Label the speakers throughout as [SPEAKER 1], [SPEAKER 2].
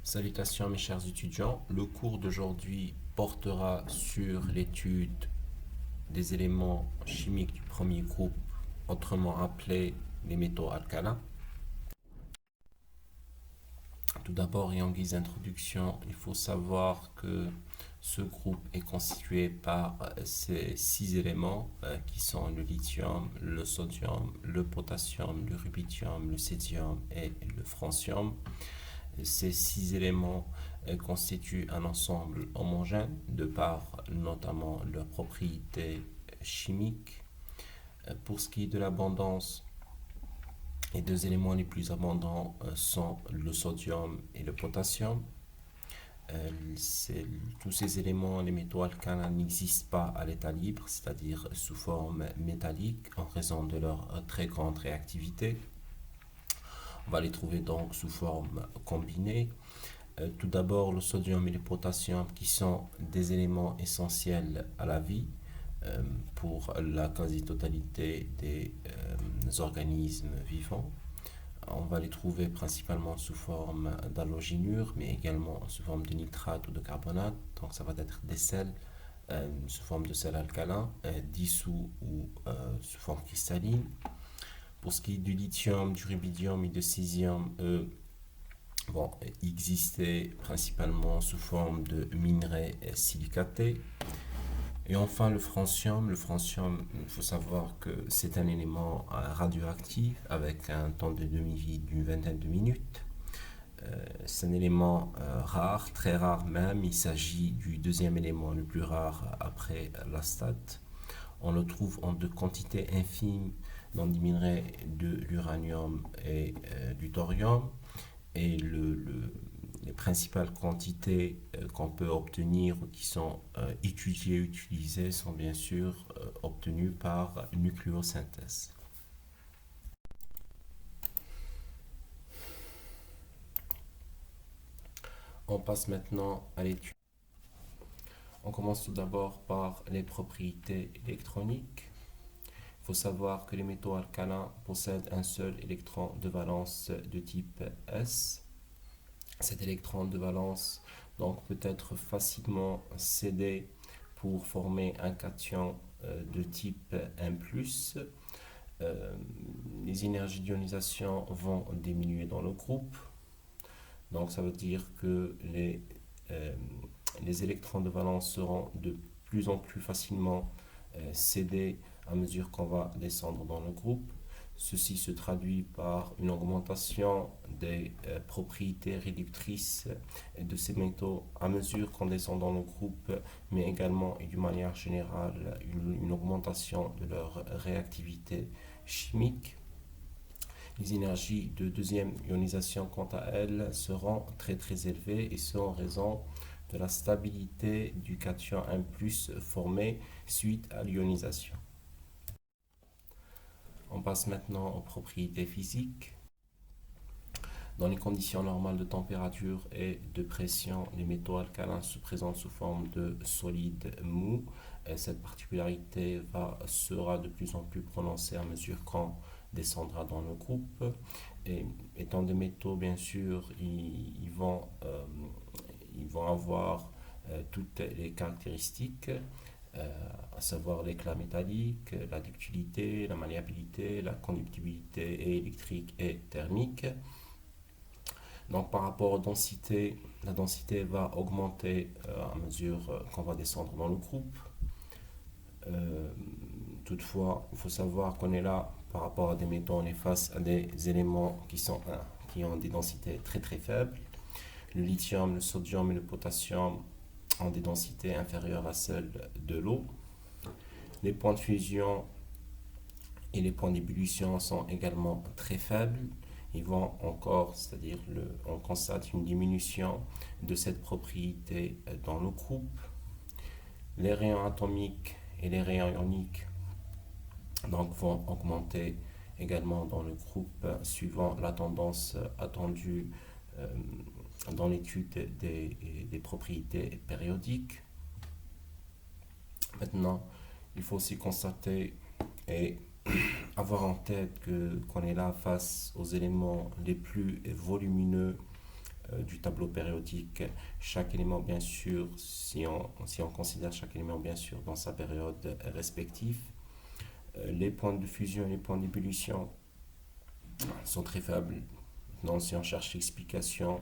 [SPEAKER 1] Salutations mes chers étudiants, le cours d'aujourd'hui portera sur l'étude des éléments chimiques du premier groupe, autrement appelés les métaux alcalins. Tout d'abord et en guise d'introduction, il faut savoir que ce groupe est constitué par ces 6 éléments qui sont le lithium, le sodium, le potassium, le rubidium, le césium et le francium. Ces 6 éléments constituent un ensemble homogène de par notamment leurs propriétés chimiques. Pour ce qui est de l'abondance, les 2 éléments les plus abondants sont le sodium et le potassium. Tous ces éléments, les métaux alcalins, n'existent pas à l'état libre, c'est-à-dire sous forme métallique, en raison de leur très grande réactivité. On va les trouver donc sous forme combinée. Tout d'abord, le sodium et le potassium qui sont des éléments essentiels à la vie pour la quasi-totalité des organismes vivants. On va les trouver principalement sous forme d'halogénures, mais également sous forme de nitrate ou de carbonate. Donc ça va être des sels sous forme de sels alcalins, dissous ou sous forme cristalline. Pour ce qui est du lithium, du rubidium et du césium, vont exister principalement sous forme de minerais silicatés. Et enfin, le francium, il faut savoir que c'est un élément radioactif avec un temps de demi-vie d'une vingtaine de minutes. C'est un élément rare, très rare même. Il s'agit du 2e élément le plus rare après l'astate. On le trouve en de quantités infimes dans des minerais de l'uranium et du thorium. Et les principales quantités qu'on peut obtenir ou qui sont étudiées et utilisées sont bien sûr obtenues par nucléosynthèse. On passe maintenant à l'étude. On commence tout d'abord par les propriétés électroniques. Il faut savoir que les métaux alcalins possèdent un seul électron de valence de type S. Cet électron de valence donc peut être facilement cédé pour former un cation de type M+. Les énergies d'ionisation vont diminuer dans le groupe. Donc ça veut dire que les électrons de valence seront de plus en plus facilement cédés à mesure qu'on va descendre dans le groupe. Ceci se traduit par une augmentation des propriétés réductrices de ces métaux à mesure qu'on descend dans le groupe, mais également et d'une manière générale une augmentation de leur réactivité chimique. Les énergies de deuxième ionisation, quant à elles, seront très élevées et ce en raison de la stabilité du cation 1+ formé suite à l'ionisation. On passe maintenant aux propriétés physiques. Dans les conditions normales de température et de pression, les métaux alcalins se présentent sous forme de solides mous. Cette particularité sera de plus en plus prononcée à mesure qu'on descendra dans le groupe. Et étant des métaux, bien sûr, ils vont avoir toutes les caractéristiques, à savoir l'éclat métallique, la ductilité, la malléabilité, la conductibilité électrique et thermique. Donc par rapport aux densités, la densité va augmenter à mesure qu'on va descendre dans le groupe. Toutefois, il faut savoir qu'on est là par rapport à des métaux, on est face à des éléments qui ont des densités très faibles. Le lithium, le sodium et le potassium ont des densités inférieures à celles de l'eau. Les points de fusion et les points d'ébullition sont également très faibles. Ils vont encore, c'est-à-dire on constate une diminution de cette propriété dans le groupe. Les rayons atomiques et les rayons ioniques donc, vont augmenter également dans le groupe suivant la tendance attendue dans l'étude des propriétés périodiques. Maintenant, il faut aussi constater et avoir en tête qu'on est là face aux éléments les plus volumineux du tableau périodique. Chaque élément, bien sûr, si on considère chaque élément, bien sûr, dans sa période respective, les points de fusion et les points d'ébullition sont très faibles. Maintenant, si on cherche l'explication,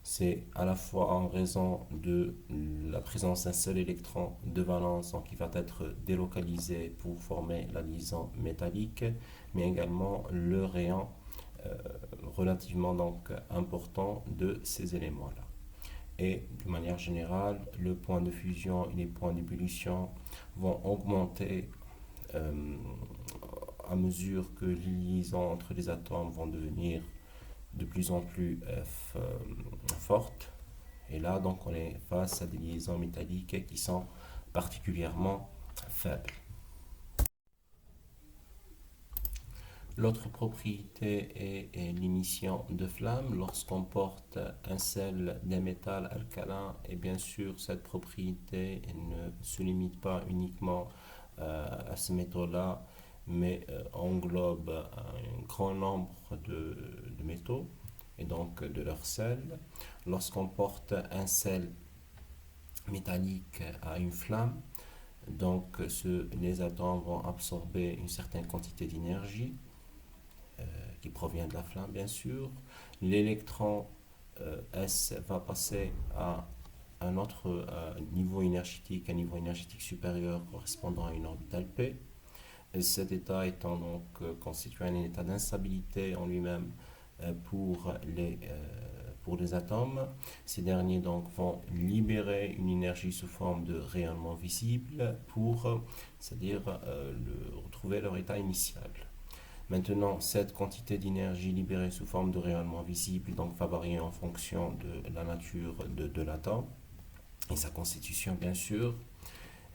[SPEAKER 1] c'est à la fois en raison de la présence d'un seul électron de valence, donc qui va être délocalisé pour former la liaison métallique, mais également le rayon euh, relativement donc important de ces éléments-là. Et de manière générale, le point de fusion et les points d'ébullition vont augmenter euh, à mesure que les liaisons entre les atomes vont devenir de plus en plus fortes. Et là, donc, on est face à des liaisons métalliques qui sont particulièrement faibles. L'autre propriété est l'émission de flamme. Lorsqu'on porte un sel d'un métal alcalin, et bien sûr, cette propriété ne se limite pas uniquement à ce métaux-là, mais englobe un grand nombre de métaux et donc de leur sel. Lorsqu'on porte un sel métallique à une flamme, donc les atomes vont absorber une certaine quantité d'énergie qui provient de la flamme, bien sûr. L'électron S va passer à un autre niveau énergétique, un niveau énergétique supérieur correspondant à une orbitale P. Et cet état étant donc constitué un état d'instabilité en lui-même pour les atomes. Ces derniers donc vont libérer une énergie sous forme de rayonnement visible pour, c'est-à-dire retrouver leur état initial. Maintenant, cette quantité d'énergie libérée sous forme de rayonnement visible donc, va varier en fonction de la nature de l'atome et sa constitution, bien sûr.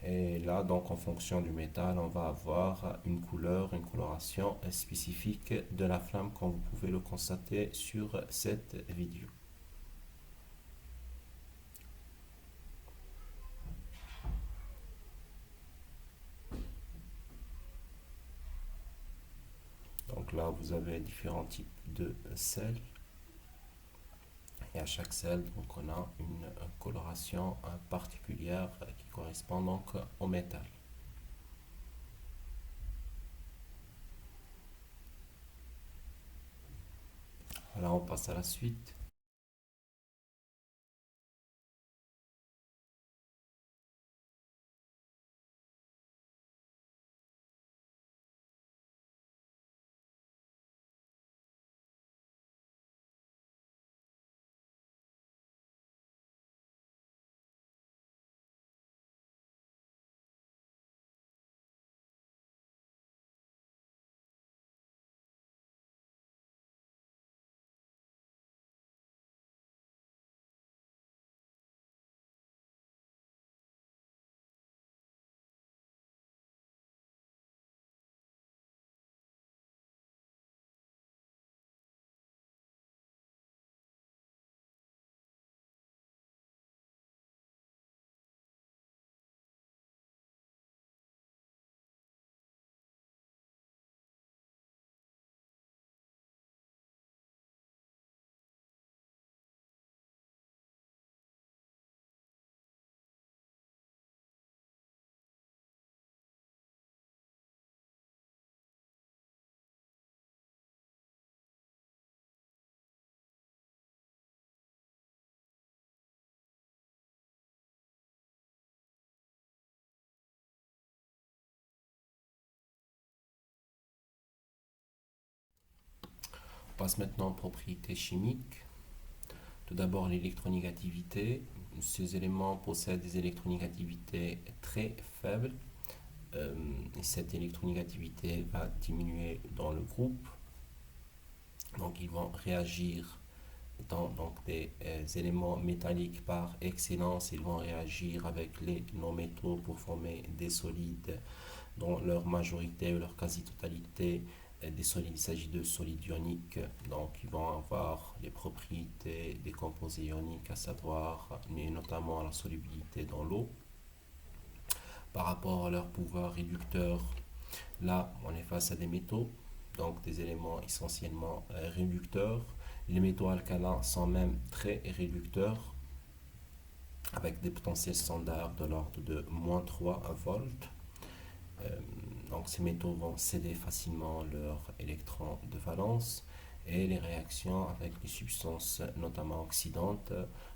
[SPEAKER 1] Et là, donc, en fonction du métal, on va avoir une couleur, une coloration spécifique de la flamme, comme vous pouvez le constater sur cette vidéo. Donc là, vous avez différents types de sels. Et à chaque sel, donc, on a une coloration particulière qui correspond donc au métal. Voilà, on passe à la suite. On passe maintenant aux propriétés chimiques. Tout d'abord, l'électronégativité. Ces éléments possèdent des électronégativités très faibles. Et cette électronégativité va diminuer dans le groupe. Donc, ils vont réagir dans donc, des éléments métalliques par excellence. Ils vont réagir avec les non-métaux pour former des solides dont leur majorité ou leur quasi-totalité des solides, il s'agit de solides ioniques, donc ils vont avoir les propriétés des composés ioniques, à savoir, mais notamment la solubilité dans l'eau. Par rapport à leur pouvoir réducteur, là, on est face à des métaux, donc des éléments essentiellement réducteurs, Les métaux alcalins sont même très réducteurs, avec des potentiels standards de l'ordre de moins 3 volts. Euh, donc ces métaux vont céder facilement leurs électrons de valence et les réactions avec les substances notamment oxydantes,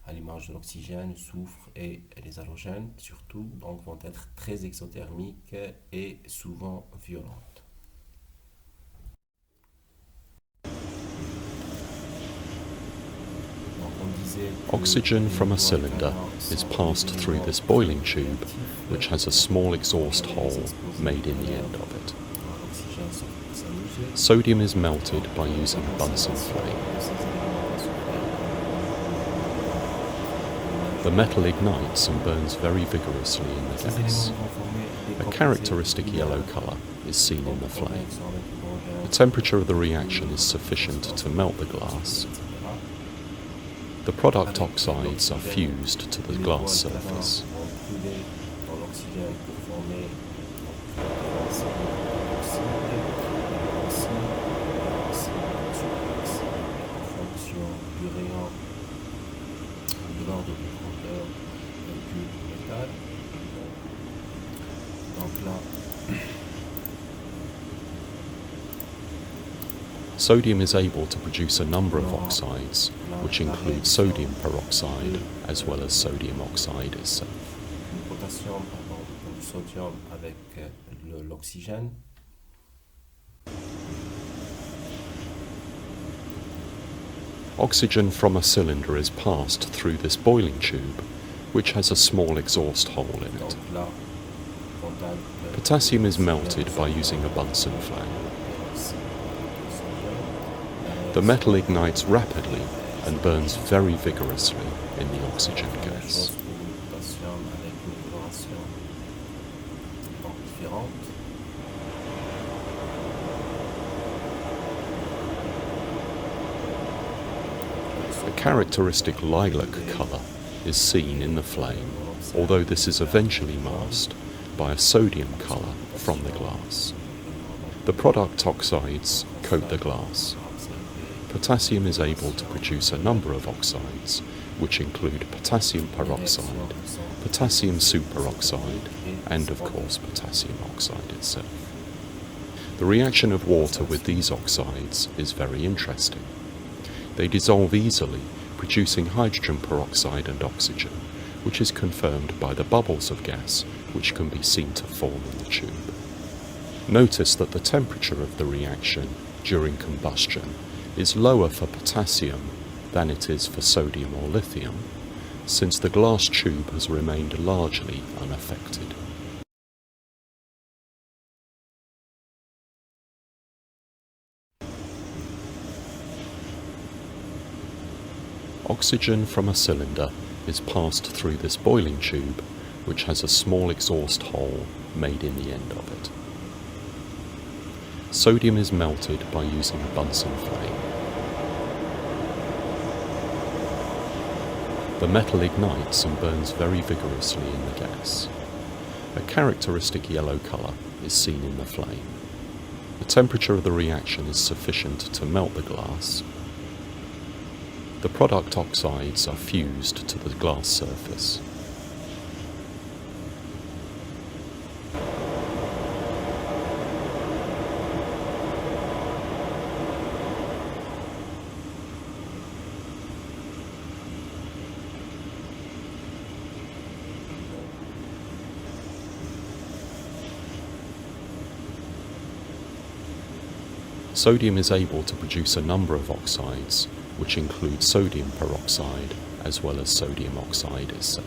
[SPEAKER 1] à l'image de l'oxygène, le soufre et les halogènes surtout, donc vont être très exothermiques et souvent violentes.
[SPEAKER 2] Oxygen from a cylinder is passed through this boiling tube, which has a small exhaust hole made in the end of it. Sodium is melted by using a Bunsen flame. The metal ignites and burns very vigorously in the gas. A characteristic yellow color is seen in the flame. The temperature of the reaction is sufficient to melt the glass. The product oxides are fused to the glass surface. Sodium is able to produce a number of oxides, which include sodium peroxide as well as sodium oxide itself. Oxygen from a cylinder is passed through this boiling tube, which has a small exhaust hole in it. Potassium is melted by using a Bunsen flame. The metal ignites rapidly and burns very vigorously in the oxygen gas. A characteristic lilac colour is seen in the flame, although this is eventually masked by a sodium colour from the glass. The product oxides coat the glass. Potassium is able to produce a number of oxides, which include potassium peroxide, potassium superoxide, and of course potassium oxide itself. The reaction of water with these oxides is very interesting. They dissolve easily, producing hydrogen peroxide and oxygen, which is confirmed by the bubbles of gas which can be seen to form in the tube. Notice that the temperature of the reaction during combustion is lower for potassium than it is for sodium or lithium, since the glass tube has remained largely unaffected. Oxygen from a cylinder is passed through this boiling tube, which has a small exhaust hole made in the end of it. Sodium is melted by using a Bunsen flame. The metal ignites and burns very vigorously in the gas. A characteristic yellow colour is seen in the flame. The temperature of the reaction is sufficient to melt the glass. The product oxides are fused to the glass surface. Sodium is able to produce a number of oxides, which include sodium peroxide as well as sodium oxide itself.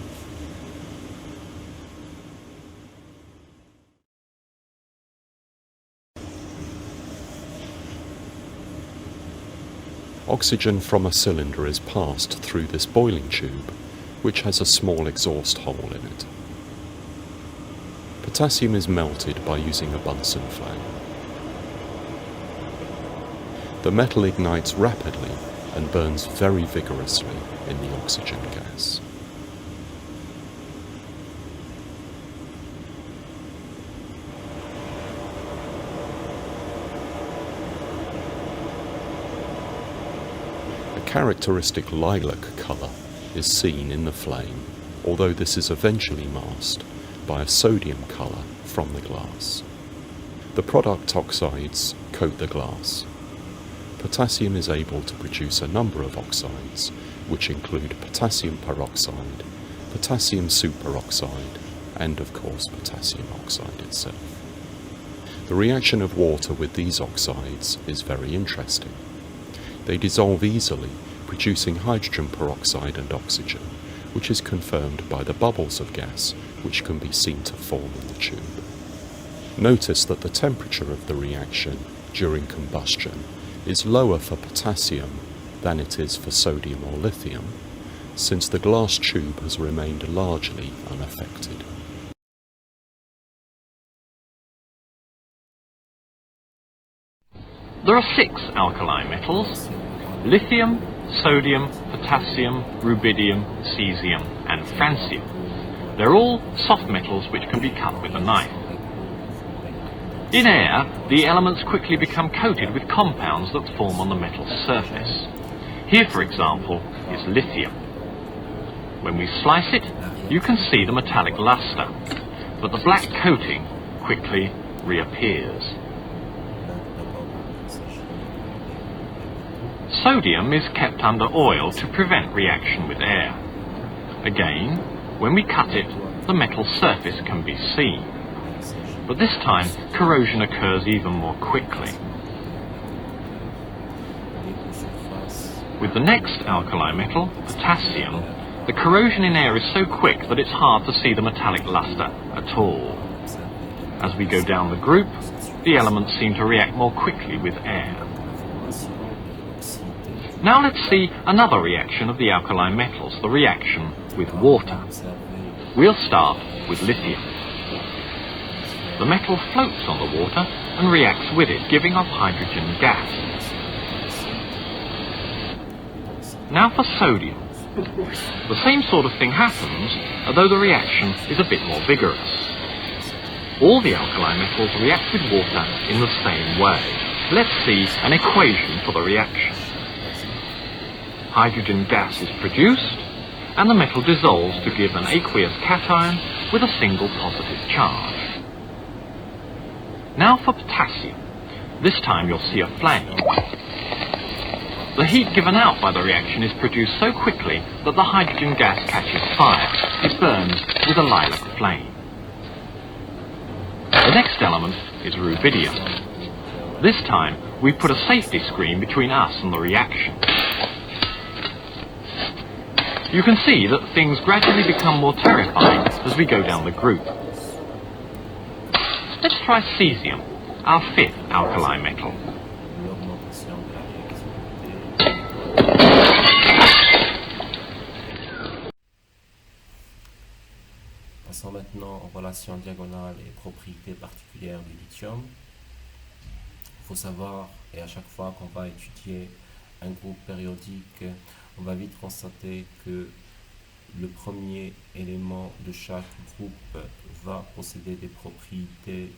[SPEAKER 2] Oxygen from a cylinder is passed through this boiling tube, which has a small exhaust hole in it. Potassium is melted by using a Bunsen flame. The metal ignites rapidly and burns very vigorously in the oxygen gas. A characteristic lilac colour is seen in the flame, although this is eventually masked by a sodium colour from the glass. The product oxides coat the glass. Potassium is able to produce a number of oxides, which include potassium peroxide, potassium superoxide, and of course potassium oxide itself. The reaction of water with these oxides is very interesting. They dissolve easily, producing hydrogen peroxide and oxygen, which is confirmed by the bubbles of gas which can be seen to form in the tube. Notice that the temperature of the reaction during combustion is lower for potassium than it is for sodium or lithium, since the glass tube has remained largely unaffected.
[SPEAKER 3] There are 6 alkali metals: lithium, sodium, potassium, rubidium, cesium and francium. They're all soft metals which can be cut with a knife. In air, the elements quickly become coated with compounds that form on the metal's surface. Here, for example, is lithium. When we slice it, you can see the metallic luster, but the black coating quickly reappears. Sodium is kept under oil to prevent reaction with air. Again, when we cut it, the metal surface can be seen. But this time, corrosion occurs even more quickly. With the next alkali metal, potassium, the corrosion in air is so quick that it's hard to see the metallic luster at all. As we go down the group, the elements seem to react more quickly with air. Now let's see another reaction of the alkali metals, the reaction with water. We'll start with lithium. The metal floats on the water and reacts with it, giving off hydrogen gas. Now for sodium. The same sort of thing happens, although the reaction is a bit more vigorous. All the alkali metals react with water in the same way. Let's see an equation for the reaction. Hydrogen gas is produced, and the metal dissolves to give an aqueous cation with a single positive charge. Now for potassium. This time you'll see a flame. The heat given out by the reaction is produced so quickly that the hydrogen gas catches fire. It burns with a lilac flame. The next element is rubidium. This time we put a safety screen between us and the reaction. You can see that things gradually become more terrifying as we go down the group. Let's try cesium, our 5th alkali metal.
[SPEAKER 1] Passons maintenant aux relations diagonales et propriétés particulières du lithium. Il faut savoir, et à chaque fois qu'on va étudier un groupe périodique, on va vite constater que le premier élément de chaque groupe va posséder des propriétés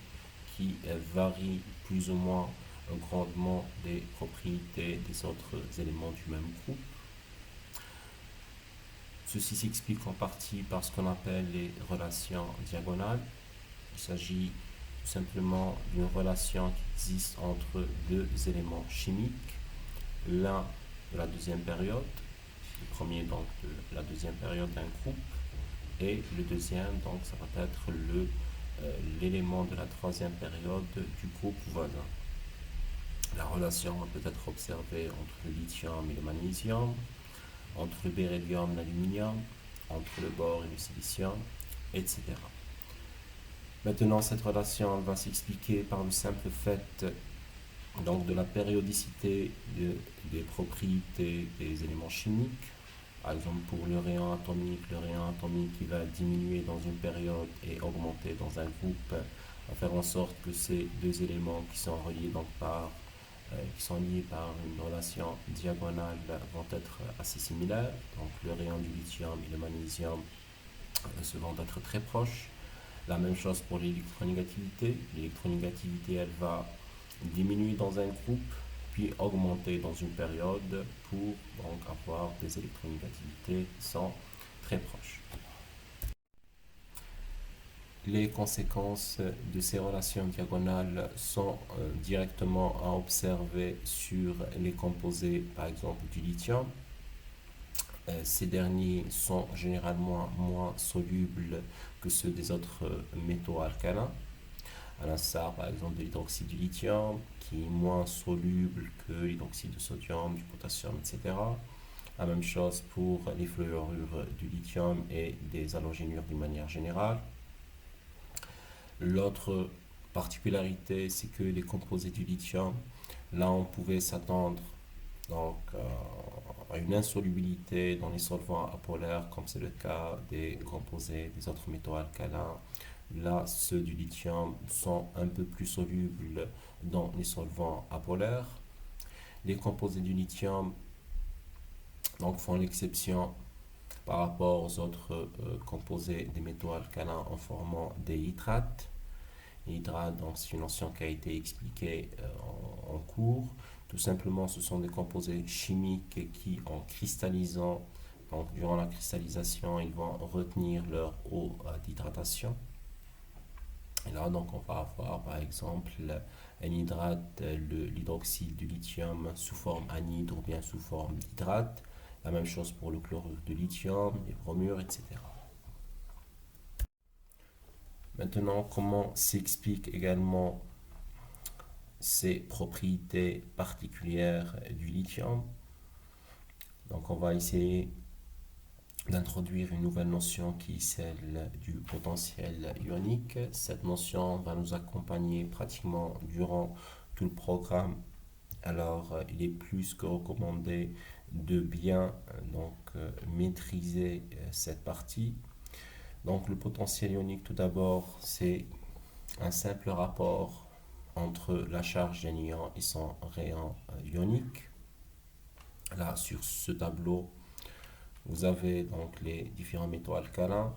[SPEAKER 1] qui varient plus ou moins grandement des propriétés des autres éléments du même groupe. Ceci s'explique en partie par ce qu'on appelle les relations diagonales. Il s'agit tout simplement d'une relation qui existe entre 2 éléments chimiques, l'un de la deuxième période, le premier donc de la deuxième période d'un groupe, et le deuxième donc ça va être l'élément de la troisième période du groupe voisin. La relation peut être observée entre le lithium et le magnésium, entre le beryllium et l'aluminium, entre le bore et le silicium, etc. Maintenant, cette relation va s'expliquer par le simple fait donc de la périodicité des propriétés des éléments chimiques. Par exemple, pour le rayon atomique qui va diminuer dans une période et augmenter dans un groupe va faire en sorte que ces 2 éléments qui sont reliés donc qui sont liés par une relation diagonale vont être assez similaires. Donc le rayon du lithium et le magnésium se vont être très proches. La même chose pour l'électronégativité. L'électronégativité, elle va diminuer dans un groupe, puis augmenter dans une période pour donc avoir des électronégativités qui sont très proches. Les conséquences de ces relations diagonales sont directement à observer sur les composés, par exemple du lithium. Ces derniers sont généralement moins solubles que ceux des autres métaux alcalins, à l'instar par exemple de l'hydroxyde du lithium, qui est moins soluble que l'hydroxyde de sodium, du potassium, etc. La même chose pour les fluorures du lithium et des halogénures d'une manière générale. L'autre particularité, c'est que les composés du lithium, là on pouvait s'attendre donc à une insolubilité dans les solvants apolaires, comme c'est le cas des composés des autres métaux alcalins. Là, ceux du lithium sont un peu plus solubles dans les solvants apolaires. Les composés du lithium donc, font l'exception par rapport aux autres composés des métaux alcalins en formant des hydrates. L'hydrate, donc, c'est une notion qui a été expliquée en cours. Tout simplement, ce sont des composés chimiques qui, en cristallisant, donc durant la cristallisation, ils vont retenir leur eau d'hydratation. Et là, donc, on va avoir, par exemple, un hydrate, l'hydroxyde du lithium sous forme anhydre ou bien sous forme d'hydrate. La même chose pour le chlorure de lithium, les bromures, etc. Maintenant, comment s'explique également ces propriétés particulières du lithium? Donc, on va essayer d'introduire une nouvelle notion qui est celle du potentiel ionique. Cette notion va nous accompagner pratiquement durant tout le programme. Alors, il est plus que recommandé de bien maîtriser cette partie. Donc, le potentiel ionique, tout d'abord, c'est un simple rapport entre la charge d'un ion et son rayon ionique. Là, sur ce tableau, vous avez donc les différents métaux alcalins,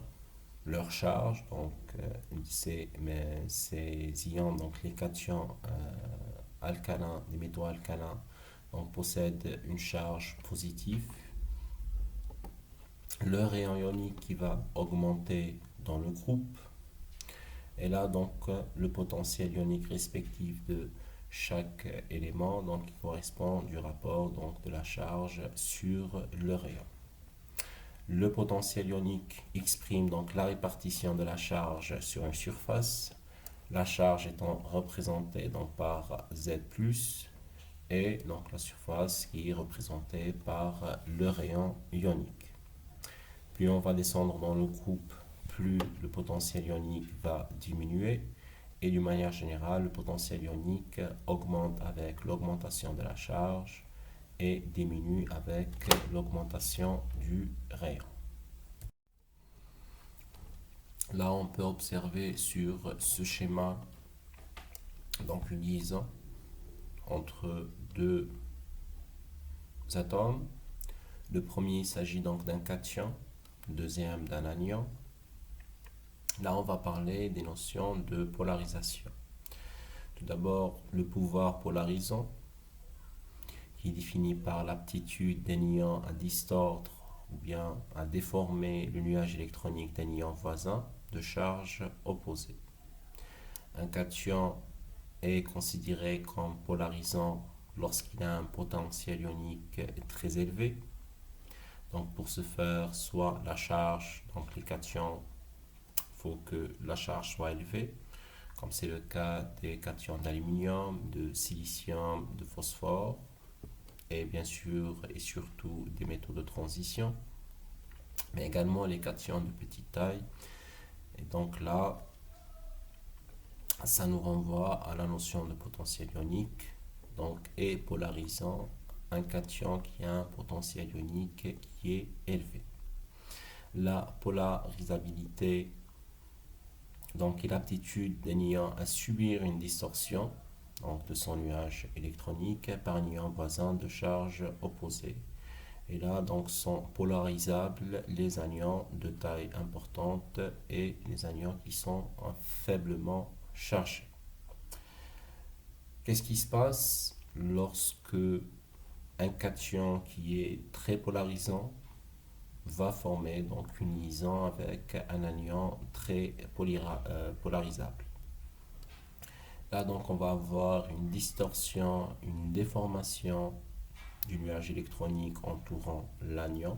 [SPEAKER 1] leur charge, donc ces ions, donc les cations alcalins, les métaux alcalins, donc possèdent une charge positive. Le rayon ionique qui va augmenter dans le groupe. Et là, donc, le potentiel ionique respectif de chaque élément, donc, qui correspond du rapport donc, de la charge sur le rayon. Le potentiel ionique exprime donc la répartition de la charge sur une surface, la charge étant représentée donc, par Z+, et donc la surface qui est représentée par le rayon ionique. Plus on va descendre dans le groupe, plus le potentiel ionique va diminuer, et d'une manière générale, le potentiel ionique augmente avec l'augmentation de la charge et diminue avec l'augmentation du rayon. Là, on peut observer sur ce schéma donc une liaison entre deux atomes. Le premier, il s'agit donc d'un cation, le deuxième d'un anion. Là, on va parler des notions de polarisation. Tout d'abord, le pouvoir polarisant, qui est défini par l'aptitude d'un ion à distordre ou bien à déformer le nuage électronique d'un ion voisin de charge opposée. Un cation est considéré comme polarisant lorsqu'il a un potentiel ionique très élevé. Donc pour ce faire, soit la charge, donc les cations, il faut que la charge soit élevée, comme c'est le cas des cations d'aluminium, de silicium, de phosphore, et bien sûr et surtout des métaux de transition, mais également les cations de petite taille. Et donc là, ça nous renvoie à la notion de potentiel ionique, donc est polarisant un cation qui a un potentiel ionique qui est élevé. La polarisabilité donc est l'aptitude d'un ion à subir une distorsion donc de son nuage électronique par un ion voisin de charge opposée. Et là, donc, sont polarisables les anions de taille importante et les anions qui sont faiblement chargés. Qu'est-ce qui se passe lorsque un cation qui est très polarisant va former donc une liaison avec un anion très polarisable. Là donc on va avoir une distorsion, une déformation du nuage électronique entourant l'anion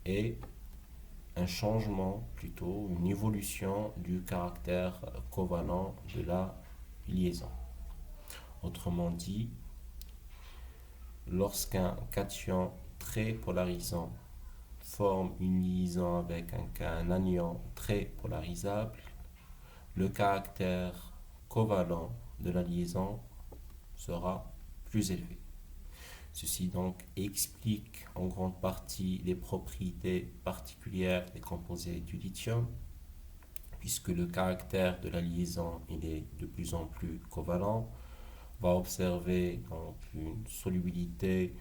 [SPEAKER 1] et un changement, plutôt une évolution du caractère covalent de la liaison. Autrement dit, lorsqu'un cation très polarisant forme une liaison avec un anion très polarisable, le caractère covalent de la liaison sera plus élevé. Ceci donc explique en grande partie les propriétés particulières des composés du lithium, puisque le caractère de la liaison il est de plus en plus covalent. On va observer donc une solubilité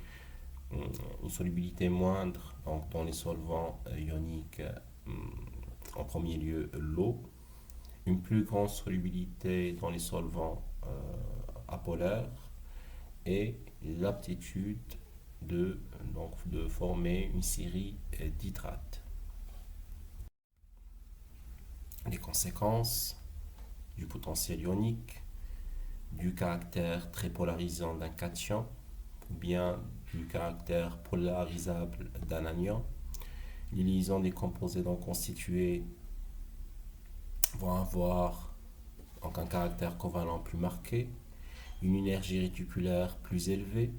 [SPEAKER 1] moindre donc, dans les solvants ioniques, en premier lieu l'eau, une plus grande solubilité dans les solvants apolaires et l'aptitude de former une série d'hydrates. Les conséquences du potentiel ionique, du caractère très polarisant d'un cation ou bien du caractère polarisable d'un anion. Les liaisons des composés donc constitués vont avoir donc un caractère covalent plus marqué, une énergie réticulaire plus élevée,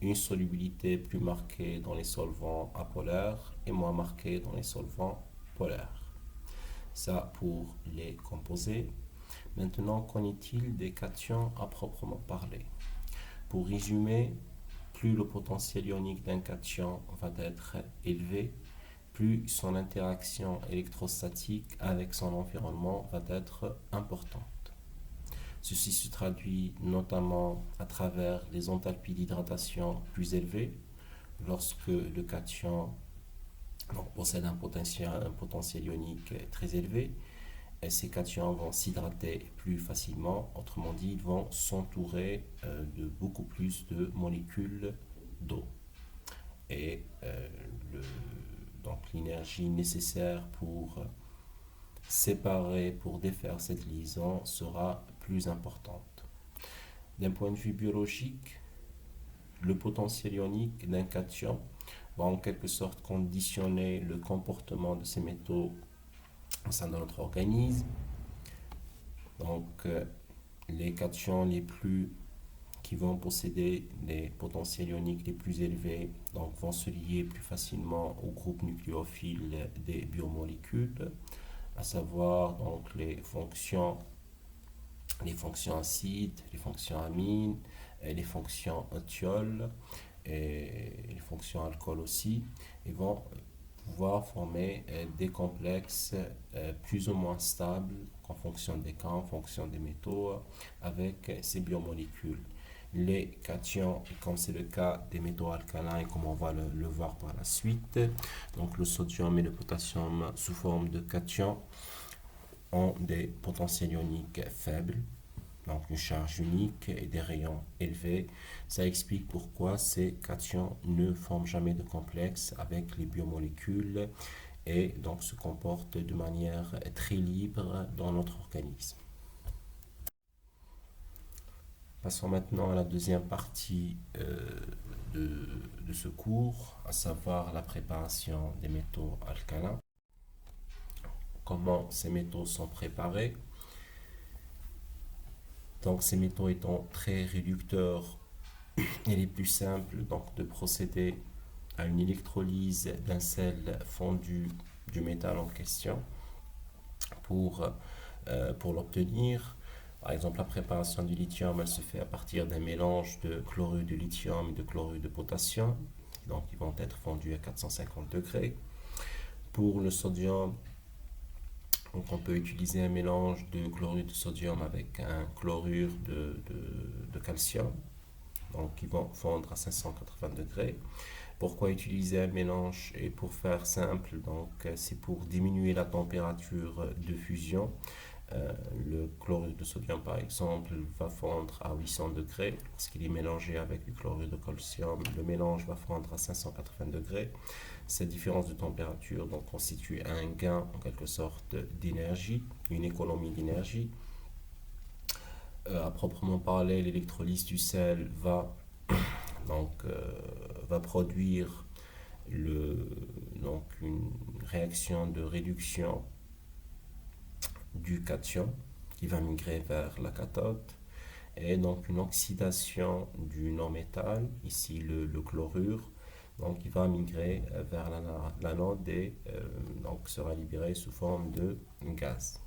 [SPEAKER 1] une solubilité plus marquée dans les solvants apolaires et moins marquée dans les solvants polaires. Ça pour les composés. Maintenant, qu'en est-il des cations à proprement parler? Pour résumer, plus le potentiel ionique d'un cation va être élevé, plus son interaction électrostatique avec son environnement va être importante. Ceci se traduit notamment à travers les enthalpies d'hydratation plus élevées lorsque le cation possède un potentiel ionique très élevé. Et ces cations vont s'hydrater plus facilement, autrement dit, ils vont s'entourer de beaucoup plus de molécules d'eau. Et donc l'énergie nécessaire pour séparer, pour défaire cette liaison sera plus importante. D'un point de vue biologique, le potentiel ionique d'un cation va en quelque sorte conditionner le comportement de ces métaux au sein de notre organisme. Donc les cations qui vont posséder des potentiels ioniques les plus élevés donc, vont se lier plus facilement au groupe nucléophile des biomolécules, à savoir donc les fonctions acides, les fonctions amines, les fonctions thiols et les fonctions alcool aussi, et vont pouvoir former des complexes plus ou moins stables en fonction des cas, en fonction des métaux, avec ces biomolécules. Les cations, comme c'est le cas des métaux alcalins, et comme on va le voir par la suite, donc le sodium et le potassium sous forme de cations ont des potentiels ioniques faibles, donc une charge unique et des rayons élevés. Ça explique pourquoi ces cations ne forment jamais de complexe avec les biomolécules et donc se comportent de manière très libre dans notre organisme. Passons maintenant à la deuxième partie de ce cours, à savoir la préparation des métaux alcalins. Comment ces métaux sont préparés? Donc ces métaux étant très réducteurs, il est plus simple donc, de procéder à une électrolyse d'un sel fondu du métal en question pour l'obtenir. Par exemple, la préparation du lithium, elle se fait à partir d'un mélange de chlorure de lithium et de chlorure de potassium. Donc, ils vont être fondus à 450 degrés. Pour le sodium, donc on peut utiliser un mélange de chlorure de sodium avec un chlorure de calcium. Donc, ils vont fondre à 580 degrés. Pourquoi utiliser un mélange? Et pour faire simple, donc c'est pour diminuer la température de fusion. Le chlorure de sodium, par exemple, va fondre à 800 degrés. Lorsqu'il est mélangé avec du chlorure de calcium, le mélange va fondre à 580 degrés. Cette différence de température donc, constitue un gain, en quelque sorte, d'énergie, une économie d'énergie. À proprement parler, l'électrolyse du sel va produire une réaction de réduction du cation qui va migrer vers la cathode et donc une oxydation du non-métal, ici le chlorure, donc il va migrer vers l'anode et donc sera libéré sous forme de gaz.